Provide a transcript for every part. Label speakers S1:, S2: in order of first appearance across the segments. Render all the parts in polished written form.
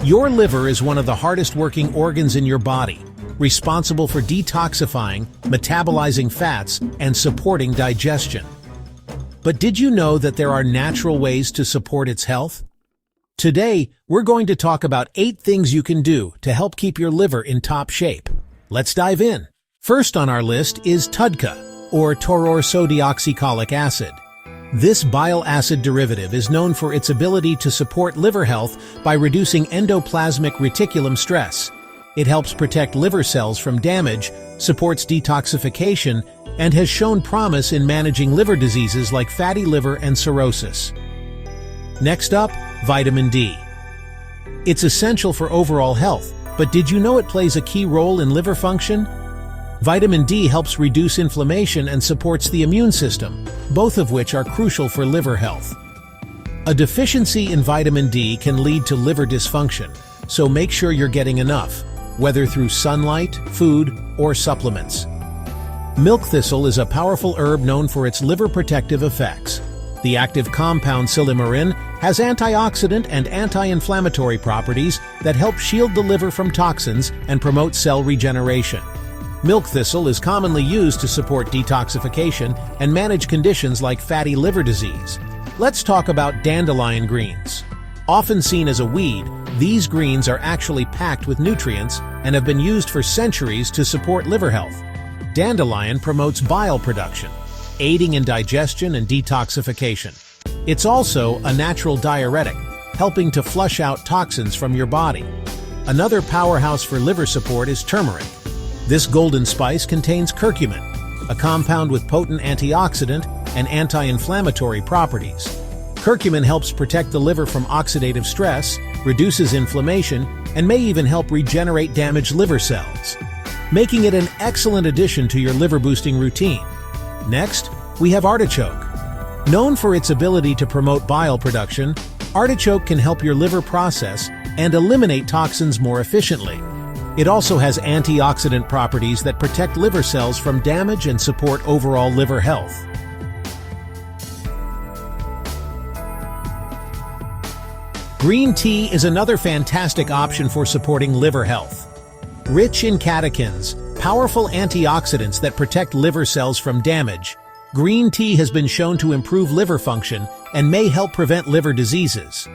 S1: Your liver is one of the hardest working organs in your body, responsible for detoxifying, metabolizing fats, and supporting digestion. But did you know that there are natural ways to support its health? Today, we're going to talk about 8 things you can do to help keep your liver in top shape. Let's dive in. First on our list is TUDCA, or tauroursodeoxycholic acid. This bile acid derivative is known for its ability to support liver health by reducing endoplasmic reticulum stress. It helps protect liver cells from damage, supports detoxification, and has shown promise in managing liver diseases like fatty liver and cirrhosis. Next up, vitamin D. It's essential for overall health, but did you know it plays a key role in liver function? Vitamin D helps reduce inflammation and supports the immune system, both of which are crucial for liver health. A deficiency in vitamin D can lead to liver dysfunction, so make sure you're getting enough, whether through sunlight, food, or supplements. Milk thistle is a powerful herb known for its liver protective effects. The active compound silymarin has antioxidant and anti-inflammatory properties that help shield the liver from toxins and promote cell regeneration. Milk thistle is commonly used to support detoxification and manage conditions like fatty liver disease. Let's talk about dandelion greens. Often seen as a weed, these greens are actually packed with nutrients and have been used for centuries to support liver health. Dandelion promotes bile production, aiding in digestion and detoxification. It's also a natural diuretic, helping to flush out toxins from your body. Another powerhouse for liver support is turmeric. This golden spice contains curcumin, a compound with potent antioxidant and anti-inflammatory properties. Curcumin helps protect the liver from oxidative stress, reduces inflammation, and may even help regenerate damaged liver cells, making it an excellent addition to your liver-boosting routine. Next, we have artichoke. Known for its ability to promote bile production, artichoke can help your liver process and eliminate toxins more efficiently. It also has antioxidant properties that protect liver cells from damage and support overall liver health. Green tea is another fantastic option for supporting liver health. Rich in catechins, powerful antioxidants that protect liver cells from damage, green tea has been shown to improve liver function and may help prevent liver diseases.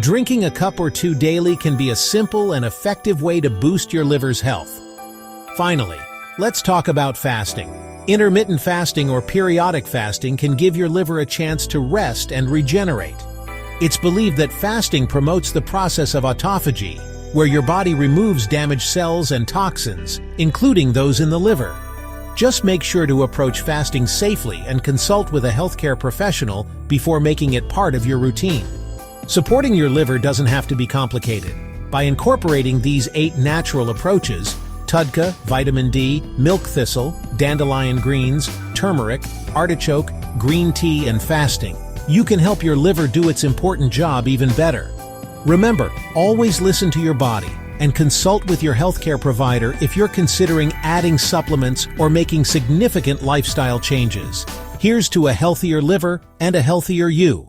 S1: Drinking a cup or 2 daily can be a simple and effective way to boost your liver's health. Finally, let's talk about fasting. Intermittent fasting or periodic fasting can give your liver a chance to rest and regenerate. It's believed that fasting promotes the process of autophagy, where your body removes damaged cells and toxins, including those in the liver. Just make sure to approach fasting safely and consult with a healthcare professional before making it part of your routine. Supporting your liver doesn't have to be complicated. By incorporating these 8 natural approaches, TUDCA, vitamin D, milk thistle, dandelion greens, turmeric, artichoke, green tea, and fasting, you can help your liver do its important job even better. Remember, always listen to your body and consult with your healthcare provider if you're considering adding supplements or making significant lifestyle changes. Here's to a healthier liver and a healthier you.